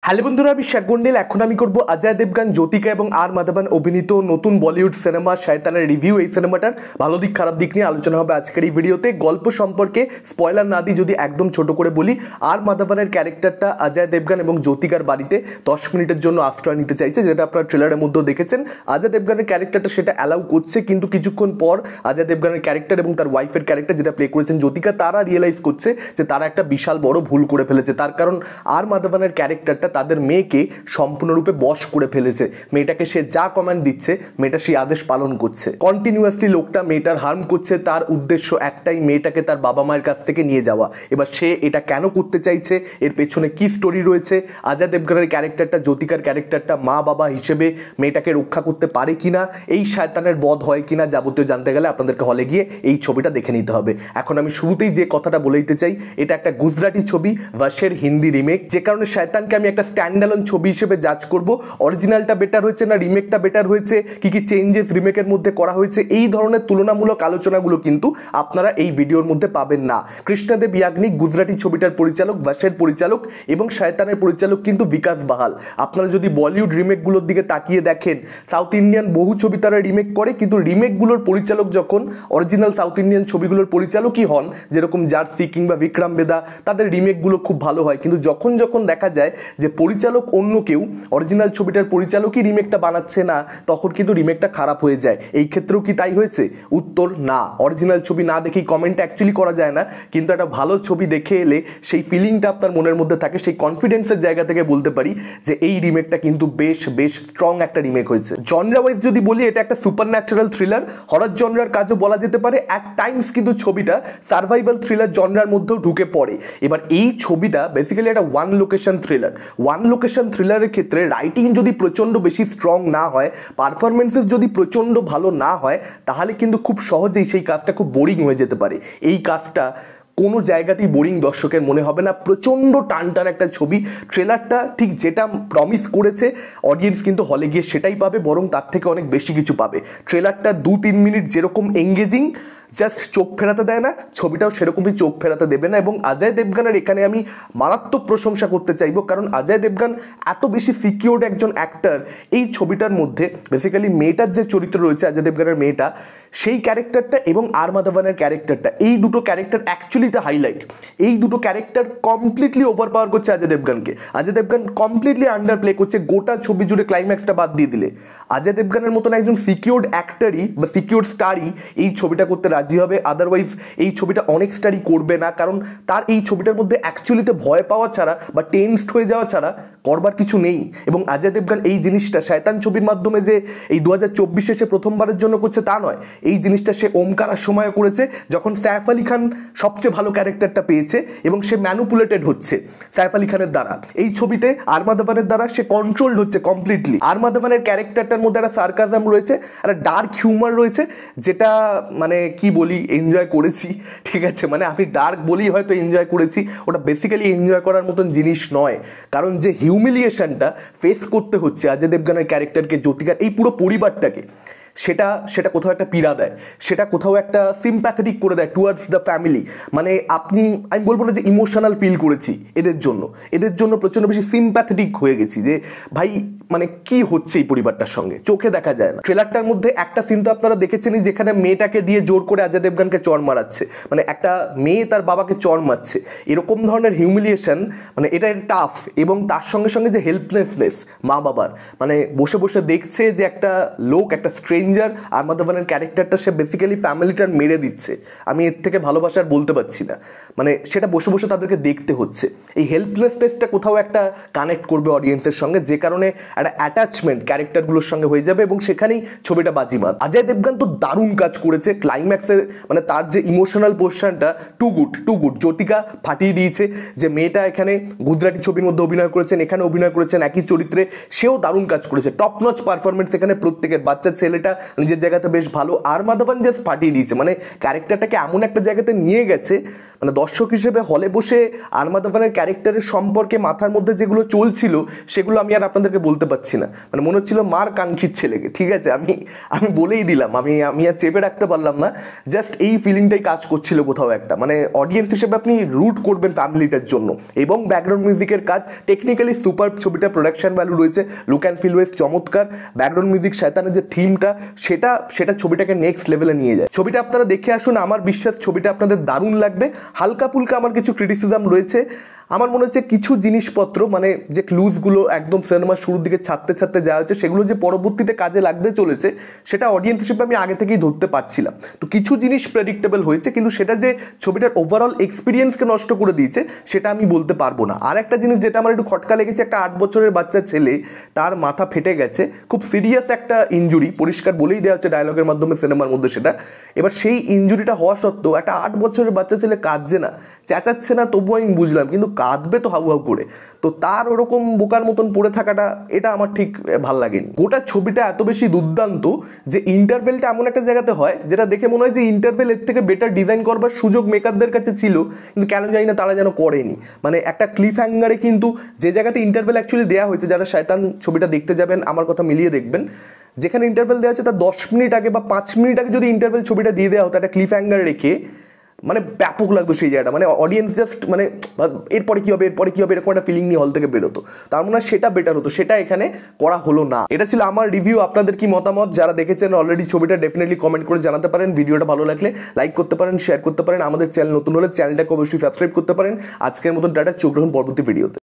Hello বন্ধুরা, আমি শেখ গন্ডেল। এখন আমি করব অজয় দেবগন, জ্যোতিকা এবং আর মাধবন অভিনীত নতুন বলিউড সিনেমা শয়তানের রিভিউ। এই সিনেমাটার ভালো দিক খারাপ দিক নিয়ে আলোচনা হবে আজকের এই ভিডিওতে। গল্প সম্পর্কে স্পয়লার না দিই যদি একদম ছোট করে বলি, আর মাধবনের ক্যারেক্টারটা অজয় দেবগন এবং জ্যোতিকার বাড়িতে 10 মিনিটের জন্য আশ্রয় নিতে চাইছে, যেটা আপনারা ট্রেলারের মধ্যেও দেখেছেন। অজয় দেবগনের ক্যারেক্টারটা সেটা অ্যালাউ করছে, কিন্তু কিছুক্ষণ পর অজয় দেবগনের ক্যারেক্টার এবং তার ওয়াইফের ক্যারেক্টার যেটা প্লে করেছেন জ্যোতিকা, তারা রিয়েলাইজ করছে যে তারা একটা বিশাল বড় ভুল করে ফেলেছে। তার কারণ আর মাধবনের ক্যারেক্টারটা তাদের মেয়েকে সম্পূর্ণরূপে বশ করে ফেলেছে। মেয়েটাকে সে যা কমান্ড দিচ্ছে মেয়েটা সেই আদেশ পালন করছে। কন্টিনিউয়াসলি লোকটা মেয়েটার হার্ম করছে। তার উদ্দেশ্য একটাই, মেয়েটাকে তার বাবা মায়ের কাছ থেকে নিয়ে যাওয়া। এবার সে এটা কেন করতে চাইছে, এর পেছনে কি স্টোরি রয়েছে, অজয় দেবগনের ক্যারেক্টারটা, জ্যোতিকার ক্যারেক্টারটা মা বাবা হিসেবে মেয়েটাকে রক্ষা করতে পারে কিনা, এই শয়তানের বধ হয় কিনা, যাবতীয় জানতে গেলে আপনাদেরকে হলে গিয়ে এই ছবিটা দেখে নিতে হবে। এখন আমি শুরুতেই যে কথাটা বলে দিতে চাই, এটা একটা গুজরাটি ছবি, ভাসের হিন্দি রিমেক, যে কারণে শয়তানকে আমি একটা স্ট্যান্ডঅ্যালোন ছবি হিসেবে জাজ করব। অরিজিনালটা বেটার হয়েছে না রিমেকটা বেটার হয়েছে, কি কি চেঞ্জেস রিমেকের মধ্যে করা হয়েছে, এই ধরনের তুলনামূলক আলোচনাগুলো কিন্তু আপনারা এই ভিডিওর মধ্যে পাবেন না। কৃষ্ণদেব ইয়াগনিক গুজরাটি ছবিটার পরিচালক, ভাসের পরিচালক এবং শয়তানের পরিচালক কিন্তু বিকাশ বাহাল। আপনারা যদি বলিউড রিমেকগুলোর দিকে তাকিয়ে দেখেন, সাউথ ইন্ডিয়ান বহু ছবি তারা রিমেক করে, কিন্তু রিমেকগুলোর পরিচালক যখন অরিজিনাল সাউথ ইন্ডিয়ান ছবিগুলোর পরিচালকই হন, যেরকম জার্সি কিংবা বিক্রম বেদা, তাদের রিমেকগুলো খুব ভালো হয়। কিন্তু যখন যখন দেখা যায় যে পরিচালক অন্য কেউ, অরিজিনাল ছবিটার পরিচালকই রিমেকটা বানাচ্ছে না, তখন কিন্তু রিমেকটা খারাপ হয়ে যায়। এই ক্ষেত্রেও কি তাই হয়েছে? উত্তর না। অরিজিনাল ছবি না দেখেই কমেন্ট অ্যাকচুয়ালি করা যায় না, কিন্তু একটা ভালো ছবি দেখে এলে সেই ফিলিংটা আপনার মনের মধ্যে থাকে, সেই কনফিডেন্সের জায়গা থেকে বলতে পারি যে এই রিমেকটা কিন্তু বেশ স্ট্রং একটা রিমেক হয়েছে। জনরা ওয়াইজ যদি বলি, এটা একটা সুপার ন্যাচারাল থ্রিলার, হরর জনরার কাজও বলা যেতে পারে। অ্যাট টাইমস কিন্তু ছবিটা সার্ভাইভাল থ্রিলার জনরার মধ্যেও ঢুকে পড়ে। এবার এই ছবিটা বেসিক্যালি একটা one location thriller. One location থ্রিলারের ক্ষেত্রে রাইটিং যদি প্রচণ্ড বেশি স্ট্রং না হয়, পারফরমেন্সেস যদি প্রচণ্ড ভালো না হয়, তাহলে কিন্তু খুব সহজেই সেই কাজটা খুব বোরিং হয়ে যেতে পারে। এই কাজটা কোনো জায়গাতেই বোরিং দর্শকের মনে হবে না। প্রচণ্ড টানটান একটা ছবি। ট্রেলারটা ঠিক যেটা প্রমিস করেছে অডিয়েন্স কিন্তু হলে গিয়ে সেটাই পাবে, বরং তার থেকে অনেক বেশি কিছু পাবে। ট্রেলারটা 2-3 মিনিট যেরকম এঙ্গেজিং, জাস্ট চোখ ফেরাতে দেয় না, ছবিটাও সেরকমই চোখ ফেরাতে দেবে না। এবং অজয় দেবগনের এখানে আমি মারাত্মক প্রশংসা করতে চাইবো, কারণ অজয় দেবগন এত বেশি সিকিউরড একজন অ্যাক্টর। এই ছবিটার মধ্যে বেসিক্যালি মেয়েটার যে চরিত্র রয়েছে, অজয় দেবগনের মেয়েটা, সেই ক্যারেক্টারটা এবং আর মাধবনের ক্যারেক্টারটা, এই দুটো ক্যারেক্টার অ্যাকচুয়ালি দ্য হাইলাইট। এই দুটো ক্যারেক্টার কমপ্লিটলি ওভার পাওয়ার করছে অজয় দেবগনকে। Ajay Devgan completely underplay করছে গোটা ছবি জুড়ে, ক্লাইম্যাক্সটা বাদ দিয়ে দিলে। অজয় দেবগনের মতন একজন সিকিউরড অ্যাক্টরই বা সিকিউরড স্টারই এই ছবিটা করতে রাজি হবে। আদারওয়াইজ এই ছবিটা অনেক স্টারই করবে না, কারণ তার এই ছবিটার মধ্যে অ্যাকচুয়ালিতে ভয় পাওয়া ছাড়া বা টেনসড হয়ে যাওয়া ছাড়া করবার কিছু নেই। এবং অজয় দেবগন এই জিনিসটা শয়তান ছবির মাধ্যমে যে এই 2024 সে প্রথমবারের জন্য করছে তা নয়, এই জিনিসটা সে ওমকারার সময় করেছে, যখন সাইফ আলী খান সবচেয়ে ভালো ক্যারেক্টারটা পেয়েছে এবং সে ম্যানুপুলেটেড হচ্ছে সাইফ আলী খানের দ্বারা। এই ছবিতে আর মাধবনের দ্বারা সে কন্ট্রোলড হচ্ছে কমপ্লিটলি। আর মাধবনের ক্যারেক্টারটার মধ্যে একটা সার্কাজম রয়েছে, একটা ডার্ক হিউমার রয়েছে, যেটা মানে কি বলি, এনজয় করেছি। ঠিক আছে, মানে আমি ডার্ক বলি হয়তো এনজয় করেছি, ওটা বেসিক্যালি এনজয় করার মতন জিনিস নয়। কারণ যে হিউমিলিয়েশনটা ফেস করতে হচ্ছে অজয় দেবগনের ক্যারেক্টারকে, জ্যোতিকার এই পুরো পরিবারটাকে, সেটা কোথাও একটা পীড়া দেয়, সেটা কোথাও একটা সিম্প্যাথেটিক করে দেয় টুয়ার্ডস দ্য ফ্যামিলি। মানে আমি বলবো না যে ইমোশনাল ফিল করেছি এদের জন্য প্রচণ্ড বেশি সিম্প্যাথেটিক হয়ে গেছি, যে ভাই মানে কি হচ্ছে এই পরিবারটার সঙ্গে, চোখে দেখা যায় না। ট্রেলারটার মধ্যে একটা সিন তো আপনারা দেখেছেনই, যেখানে মেয়েটাকে দিয়ে জোর করে অজয় দেবগনকে চড় মারাচ্ছে, মানে একটা মেয়ে তার বাবাকে চড় মারছে। এরকম ধরনের হিউমিলিয়েশন, মানে এটা টাফ। এবং তার সঙ্গে সঙ্গে যে হেল্পলেসনেস মা বাবার, মানে বসে বসে দেখছে যে একটা লোক, একটা স্ট্রেঞ্জার, আর মাধবনের ক্যারেক্টারটা সে বেসিক্যালি ফ্যামিলিটার মেরে দিচ্ছে। আমি এর থেকে ভালোবাসার বলতে পারছি না, মানে সেটা বসে বসে তাদেরকে দেখতে হচ্ছে। এই হেল্পলেসনেসটা কোথাও একটা কানেক্ট করবে অডিয়েন্সের সঙ্গে, যে কারণে একটা অ্যাটাচমেন্ট ক্যারেক্টারগুলোর সঙ্গে হয়ে যাবে এবং সেখানেই ছবিটা বাজিমাত। অজয় দেবগন তো দারুণ কাজ করেছে ক্লাইম্যাক্সের, মানে তার যে ইমোশনাল পোর্শনটা টু গুড। জ্যোতিকা ফাটিয়ে দিয়েছে, যে মেয়েটা এখানে গুজরাটি ছবির মধ্যে অভিনয় করেছেন, এখানে অভিনয় করেছেন একই চরিত্রে, সেও দারুণ কাজ করেছে। টপ নচ পারফরমেন্স এখানে প্রত্যেকের। বাচ্চা ছেলেটা নিজের জায়গাতে বেশ ভালো, আর মাধবন জাস্ট ফাটিয়ে দিয়েছে, মানে ক্যারেক্টারটাকে এমন একটা জায়গাতে নিয়ে গেছে, মানে দর্শক হিসেবে হলে বসে আর মাধবনের ক্যারেক্টারের সম্পর্কে মাথার মধ্যে যেগুলো চলছিল সেগুলো আমি আর আপনাদেরকে বলতে পাচ্ছি না, মানে মনে হচ্ছিল মার কাঙ্ক্ষিত ছেলেকে। ঠিক আছে, আমি বলেই দিলাম, আমি আর চেপে রাখতে পারলাম না, জাস্ট এই ফিলিংটাই কাজ করছিল কোথাও একটা। মানে অডিয়েন্স হিসেবে আপনি রুট করবেন ফ্যামিলিটার জন্য, এবং ব্যাকগ্রাউন্ড মিউজিকের কাজ টেকনিক্যালি সুপার, ছবিটা প্রোডাকশন ভ্যালু রয়েছে, লুক অ্যান্ড ফিল ওয়াইজ চমৎকার, ব্যাকগ্রাউন্ড মিউজিক শয়তানের যে থিমটা সেটা ছবিটাকে নেক্সট লেভেলে নিয়ে যায়। ছবিটা আপনারা দেখে আসুন, আমার বিশ্বাস ছবিটা আপনাদের দারুণ লাগবে। হালকা ফুলকা আমার কিছু ক্রিটিসিজম রয়েছে, আমার মনে হচ্ছে কিছু জিনিসপত্র মানে যে ক্লুজগুলো একদম সিনেমার শুরুর দিকে ছাড়তে যাওয়া হচ্ছে, সেগুলো যে পরবর্তীতে কাজে লাগতে চলেছে সেটা অডিয়েন্স হিসেবে আমি আগে থেকেই ধরতে পারছিলাম। তো কিছু জিনিস প্রেডিক্টেবল হয়েছে, কিন্তু সেটা যে ছবিটার ওভারঅল এক্সপিরিয়েন্সকে নষ্ট করে দিয়েছে সেটা আমি বলতে পারবো না। আর একটা জিনিস যেটা আমার একটু খটকা লেগেছে, একটা 8 বছরের বাচ্চা ছেলে, তার মাথা ফেটে গেছে, খুব সিরিয়াস একটা ইনজুরি, পরিষ্কার বলেই দেওয়া হচ্ছে ডায়লগের মাধ্যমে সিনেমার মধ্যে সেটা। এবার সেই ইনজুরিটা হওয়া সত্ত্বেও একটা 8 বছরের বাচ্চা ছেলে কাঁদছে না, চেঁচাচ্ছে না, তবুও আমি বুঝলাম, কিন্তু কাঁদবে তো হাউ হাউ করে। তো তার ওরকম বোকার মতন পড়ে থাকাটা, এটা আমার ঠিক ভাল লাগেনি। গোটা ছবিটা এত বেশি দুর্দান্ত যে ইন্টারভেলটা এমন একটা জায়গাতে হয় যেটা দেখে মনে হয় যে ইন্টারভেল এর থেকে বেটার ডিজাইন করবার সুযোগ মেকারদের কাছে ছিল, কিন্তু কেন জানি না তারা যেন করেনি। মানে একটা ক্লিফ হ্যাঙ্গারে কিন্তু যে জায়গাতে ইন্টারভেল অ্যাকচুয়ালি দেওয়া হয়েছে, যারা শয়তান ছবিটা দেখতে যাবেন আমার কথা মিলিয়ে দেখবেন, যেখানে ইন্টারভেল দেওয়া হচ্ছে তার 10 মিনিট আগে বা 5 মিনিট আগে যদি ইন্টারভেল ছবিটা দিয়ে দেওয়া হতো একটা ক্লিফ হ্যাঙ্গার রেখে, মানে ব্যাপক লাগতো সেই জায়গাটা। মানে অডিয়েন্স জাস্ট মানে এরপরে কী হবে এরকম একটা ফিলিং নিয়ে হল থেকে বেরোতো। তার মনে হয় সেটা বেটার হতো, সেটা এখানে করা হলো না। এটা ছিল আমার রিভিউ। আপনাদের কি মতামত? যারা দেখেছেন অলরেডি ছবিটা ডেফিনেটলি কমেন্ট করে জানাতে পারেন। ভিডিওটা ভালো লাগলে লাইক করতে পারেন, শেয়ার করতে পারেন। আমাদের চ্যানেল নতুন হলে চ্যানেলটাকে অবশ্যই সাবস্ক্রাইব করতে পারেন। আজকের মতন টাটা, চোখ রাখুন পরবর্তী ভিডিওতে।